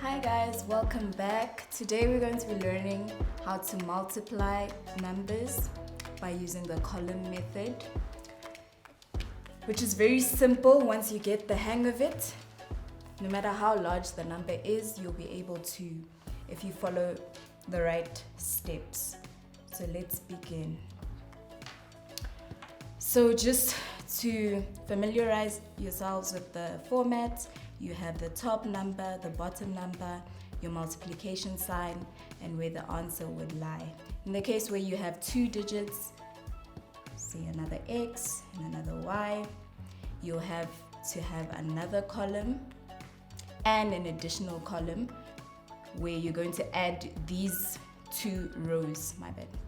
Hi guys, welcome back. Today we're going to be learning how to multiply numbers by using the column method, which is very simple once you get the hang of it. No matter how large the number is, you'll be able to if you follow the right steps. So let's begin. So just to familiarize yourselves with the format, you have the top number, the bottom number, your multiplication sign, and where the answer would lie. In the case where you have two digits, say another X and another Y, you'll have to have another column and an additional column where you're going to add these two rows,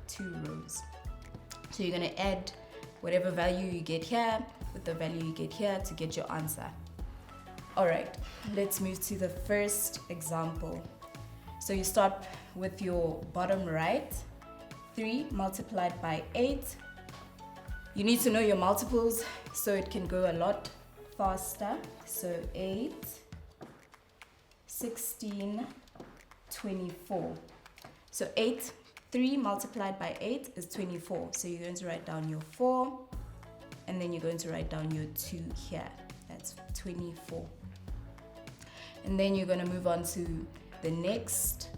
two rows. So you're going to add whatever value you get here with the value you get here to get your answer. Alright, let's move to the first example. So you start with your bottom right, 3 multiplied by 8. You need to know your multiples so it can go a lot faster. So 8, 16, 24. So 3 multiplied by 8 is 24. So you're going to write down your 4 and then you're going to write down your 2 here. That's 24. And then you're going to move on to the next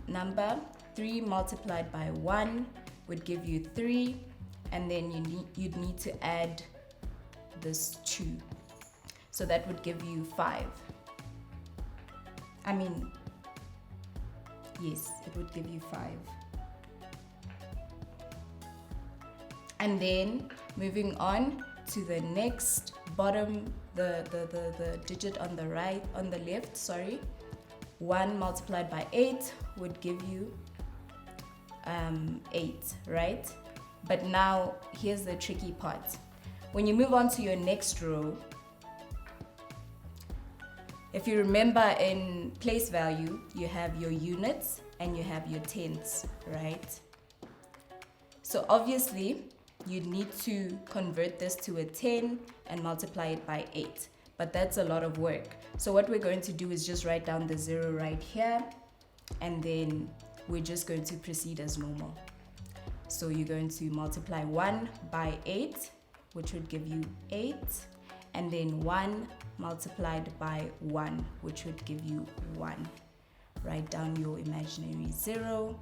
number. 3 multiplied by 1 would give you 3. And then you'd need to add this 2. So that would give you 5. Yes, it would give you 5. And then moving on to the next bottom, the digit on the right, on the left, 1 multiplied by 8 would give you 8, right? But now here's the tricky part. When you move on to your next row, if you remember in place value, you have your units and you have your tenths, right? So obviously, you'd need to convert this to a 10 and multiply it by 8. But that's a lot of work. So what we're going to do is just write down the 0 right here. And then we're just going to proceed as normal. So you're going to multiply 1 by 8, which would give you 8. And then 1 multiplied by 1, which would give you 1. Write down your imaginary 0.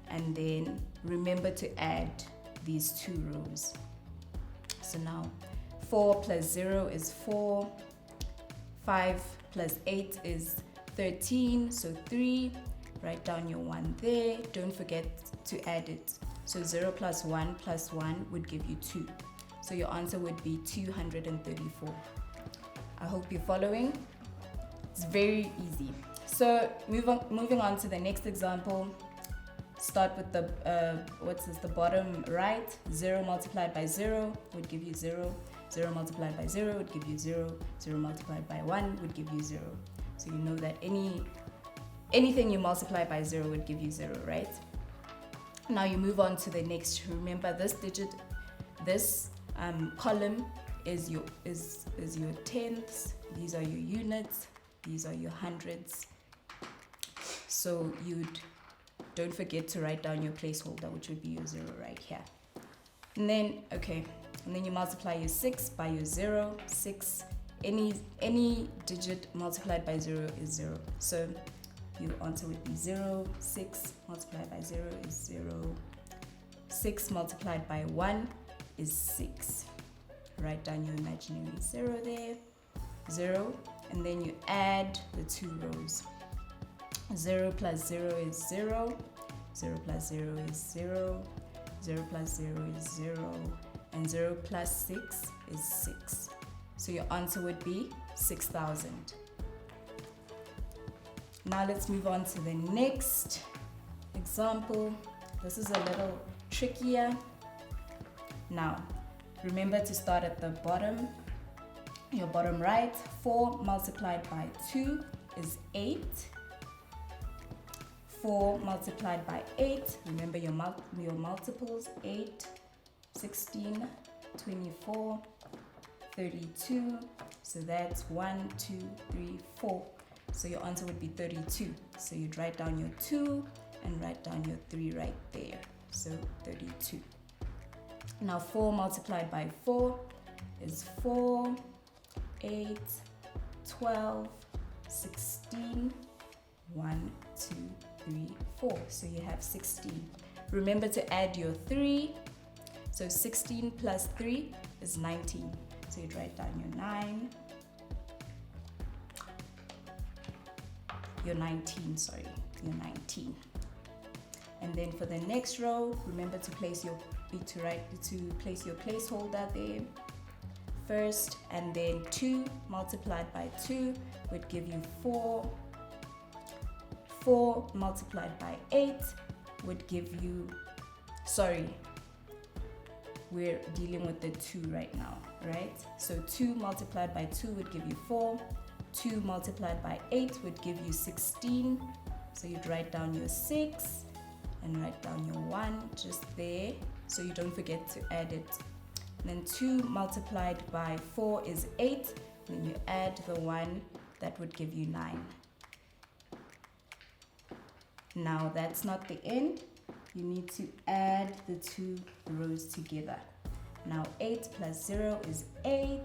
And then remember to add these two rows. So now 4 plus 0 is 4. 5 plus 8 is 13. So 3. Write down your 1 there. Don't forget to add it. So 0 plus 1 would give you 2. So your answer would be 234. I hope you're following. It's very easy. So moving on to the next example. Start with the bottom right. 0 multiplied by 0 would give you 0. 0 multiplied by 0 would give you 0. 0 multiplied by 1 would give you 0. So you know that anything you multiply by 0 would give you 0, right? Now you move on to the next. Remember this digit, this column is your tenths. These are your units. These are your hundreds. So don't forget to write down your placeholder, which would be your 0 right here. And then you multiply your 6 by your 0. 6, any digit multiplied by 0 is 0. So your answer would be 0. 6 multiplied by 0 is 0. 6 multiplied by 1 is 6. Write down your imaginary 0 there. 0. And then you add the two rows. 0 plus 0 is 0. 0 plus 0 is 0. 0 plus 0 is 0. And 0 plus 6 is 6. So your answer would be 6,000. Now let's move on to the next example. This is a little trickier. Now, remember to start at the bottom, your bottom right. 4 multiplied by 2 is 8. 4 multiplied by 8, remember your multiples, 8, 16, 24, 32. So that's 1, 2, 3, 4. So your answer would be 32. So you'd write down your 2 and write down your 3 right there. So 32. Now 4 multiplied by 4 is 4, 8, 12, 16, 1, 2, 3, 4. So you have 16. Remember to add your 3. So 16 plus 3 is 19. So you'd write down your 9. Your 19, sorry, your 19. And then for the next row, remember to place your placeholder there first, and then 2 multiplied by 2 would give you 4. 4 multiplied by 8 would give you, sorry, we're dealing with the 2 right now, right? So 2 multiplied by 2 would give you 4. 2 multiplied by 8 would give you 16. So you'd write down your 6 and write down your 1 just there, so you don't forget to add it. And then 2 multiplied by 4 is 8. And then you add the 1, that would give you 9. Now that's not the end. You need to add the 2 rows together. Now 8 plus 0 is 8.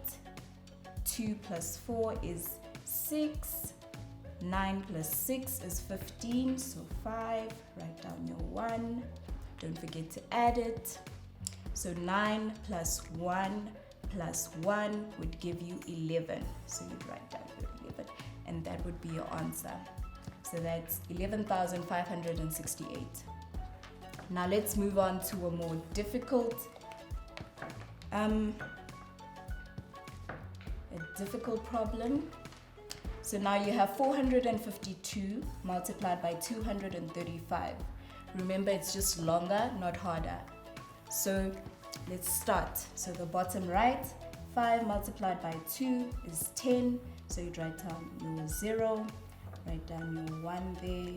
2 plus 4 is 6. 9 plus 6 is 15, so 5. Write down your 1. Don't forget to add it. So 9 plus 1 plus 1 would give you 11. So you'd write down your 11, and that would be your answer. So that's 11,568. Now let's move on to a more difficult problem. So now you have 452 multiplied by 235. Remember, it's just longer, not harder. So let's start. So the bottom right, 5 multiplied by 2 is 10. So you write down your 0, write down your 1 there.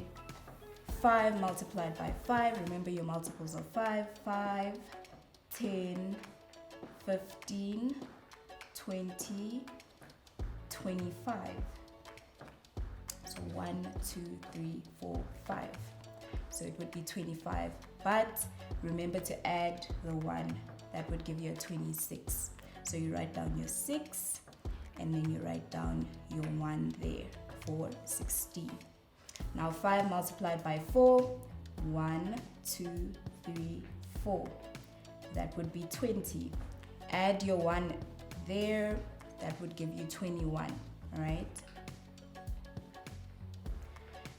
5 multiplied by 5, remember your multiples of 5, 5, 10, 15, 20, 25. So 1, 2, 3, 4, 5. So it would be 25. But remember to add the 1. That would give you a 26. So you write down your 6 and then you write down your 1 there for 16. Now 5 multiplied by 4, 1, 2, 3, 4. That would be 20. Add your 1 there, that would give you 21, all right?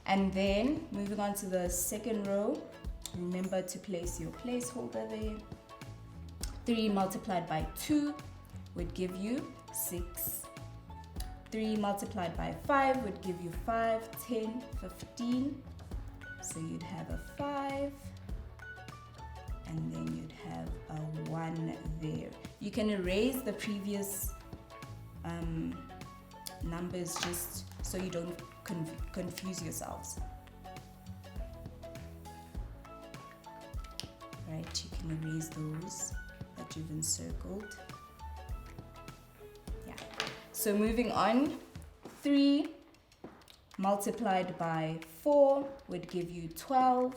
And then moving on to the second row, remember to place your placeholder there. 3 multiplied by 2 would give you 6. 3 multiplied by 5 would give you 5, 10, 15. So you'd have a 5. And then you'd have a 1 there. You can erase the previous numbers just so you don't confuse yourselves. Right, you can erase those that you've encircled. Yeah. So moving on, 3 multiplied by 4 would give you 12.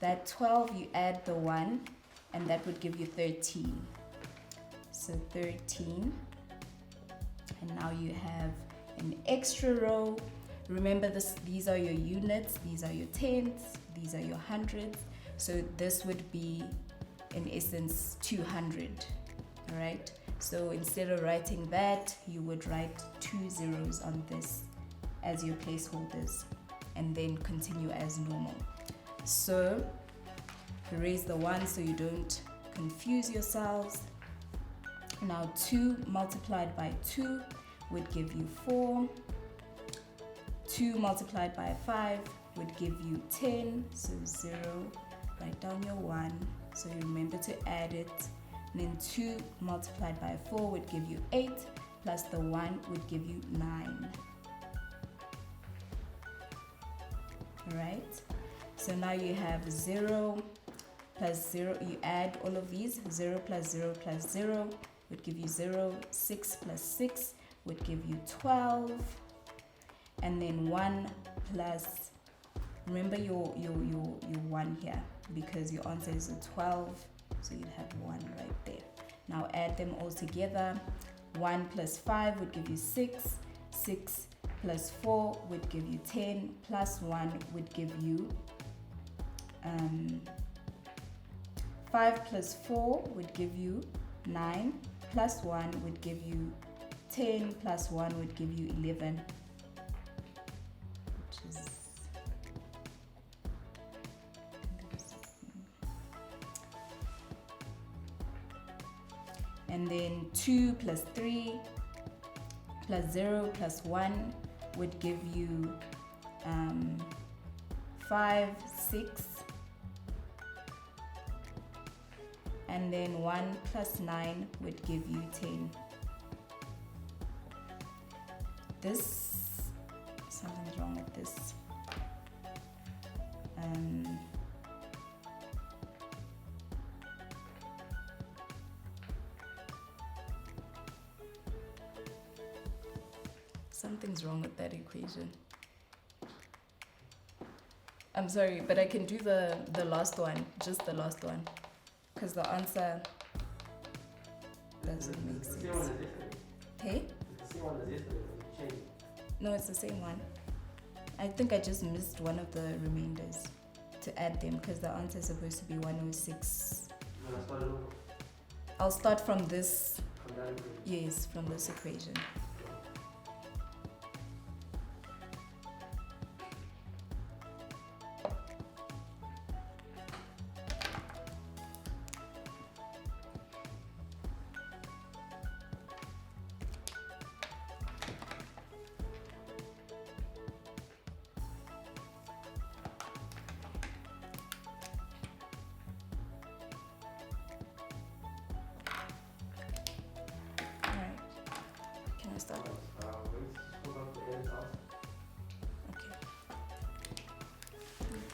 That 12, you add the 1, and that would give you 13. So 13. And now you have an extra row. Remember these are your units, these are your tenths, these are your hundreds. So this would be, in essence, 200. All right? So instead of writing that, you would write 2 zeros on this as your placeholders, and then continue as normal. So erase the 1 so you don't confuse yourselves. Now 2 multiplied by 2 would give you 4. 2 multiplied by 5 would give you 10. So 0, write down your 1 so you remember to add it. And then 2 multiplied by 4 would give you 8, plus the 1 would give you 9. Alright? So now you have 0 plus 0, you add all of these, 0 plus 0 plus 0 would give you 0, 6 plus 6 would give you 12, and then 1 plus, remember your 1 here, because your answer is a 12, so you'd have 1 right there. Now add them all together. 1 plus 5 would give you 6. 6 plus 4 would give you 10, plus 1 would give you 5 plus 4 would give you 9, plus 1 would give you 10, plus 1 would give you 11, which is and then 2 plus 3 plus 0 plus 1 would give you 5, 6, and then 1 plus 9 would give you 10. Something's wrong with this. Something's wrong with that equation. I'm sorry, but I can do the last one, just the last one, because the answer doesn't make sense. Hey? It's the same one as yesterday, you changed. No, it's the same one. I think I just missed one of the remainders to add them, because the answer is supposed to be 106. You want to start it over? I'll start from this. From that equation? Yes, from this equation. Start. Let's go back to Aaron's house. Okay.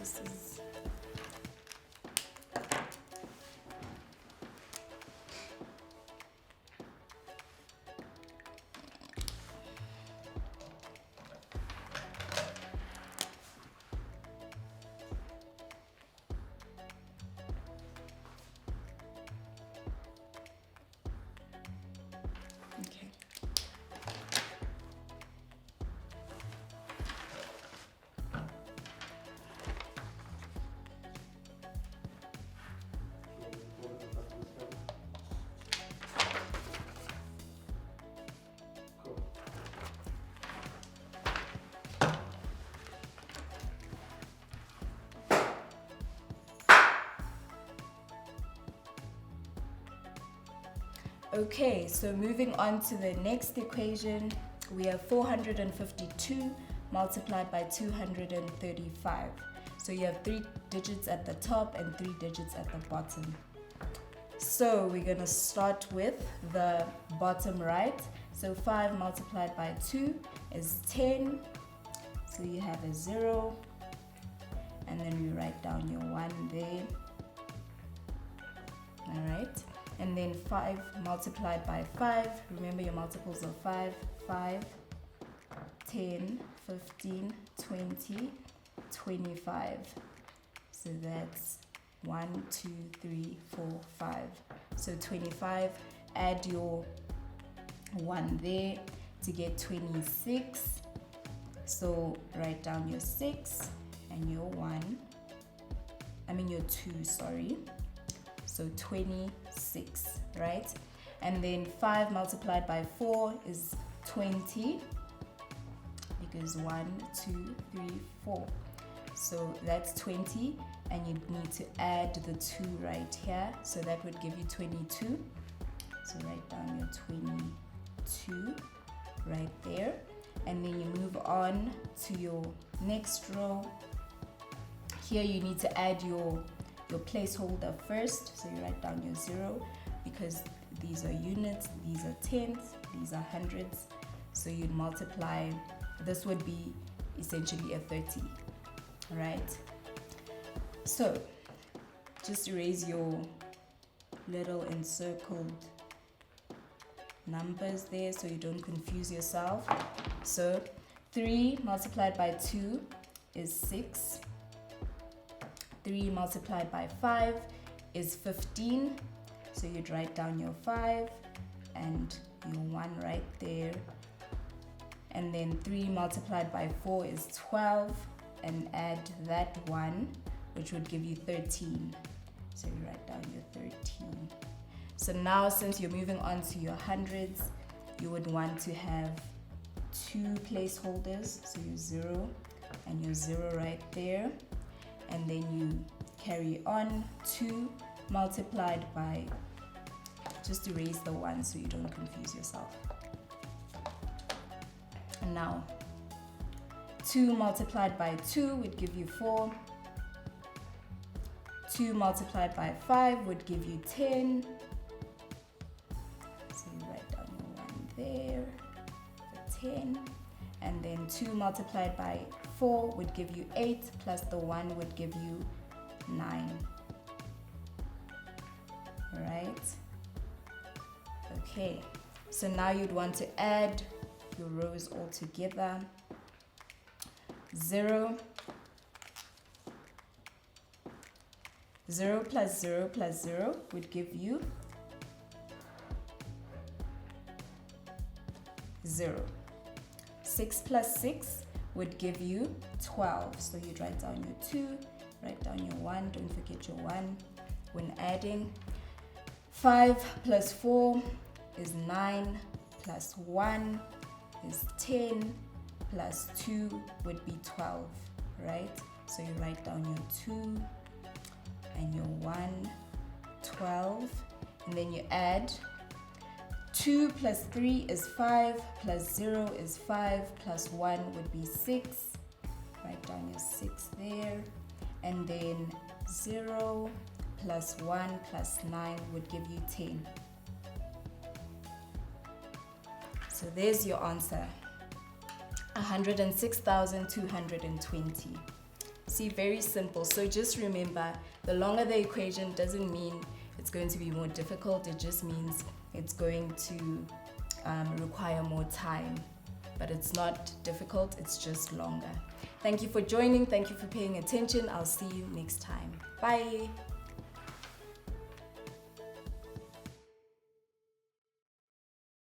This is. Okay. Okay, so moving on to the next equation, we have 452 multiplied by 235. So you have 3 digits at the top and 3 digits at the bottom. So we're going to start with the bottom right. So 5 multiplied by 2 is 10. So you have a 0. And then we write down your 1 there. Alright. And then 5 multiplied by 5. Remember your multiples of 5. 5, 10, 15, 20, 25. So that's 1, 2, 3, 4, 5. So 25, add your 1 there to get 26. So write down your 6 and your 2, sorry. So 26, right? And then 5 multiplied by 4 is 20, because 1, 2, 3, 4. So that's 20, and you need to add the 2 right here. So that would give you 22. So write down your 22 right there. And then you move on to your next row. Here you need to add your placeholder first. So you write down your 0, because these are units, these are tenths, these are hundreds. So you'd multiply, this would be essentially a 30, right? So just erase your little encircled numbers there so you don't confuse yourself. So 3 multiplied by 2 is 6. 3 multiplied by 5 is 15. So you'd write down your 5 and your 1 right there. And then 3 multiplied by 4 is 12. And add that 1, which would give you 13. So you write down your 13. So now, since you're moving on to your hundreds, you would want to have 2 placeholders. So your 0 and your 0 right there. And then you carry on 2 multiplied by, just erase the 1 so you don't confuse yourself. And now 2 multiplied by 2 would give you 4. 2 multiplied by 5 would give you 10. So you write down your 1 there for 10. And then 2 multiplied by 4 would give you 8, plus the 1 would give you 9. Alright? Okay, so now you'd want to add your rows all together. 0 plus 0 plus 0 would give you 0. 6 plus 6 would give you 12. So you'd write down your 2, write down your 1, don't forget your 1 when adding. 5 plus 4 is 9, plus 1 is 10, plus 2 would be 12, right? So you write down your 2 and your 1, 12, and then you add 2 plus 3 is 5, plus 0 is 5, plus 1 would be 6. Write down your 6 there. And then 0 plus 1 plus 9 would give you 10. So there's your answer. 106,220. See, very simple. So just remember, the longer the equation doesn't mean it's going to be more difficult. It just means it's going to require more time. But it's not difficult, it's just longer. Thank you for joining. Thank you for paying attention. I'll see you next time. Bye.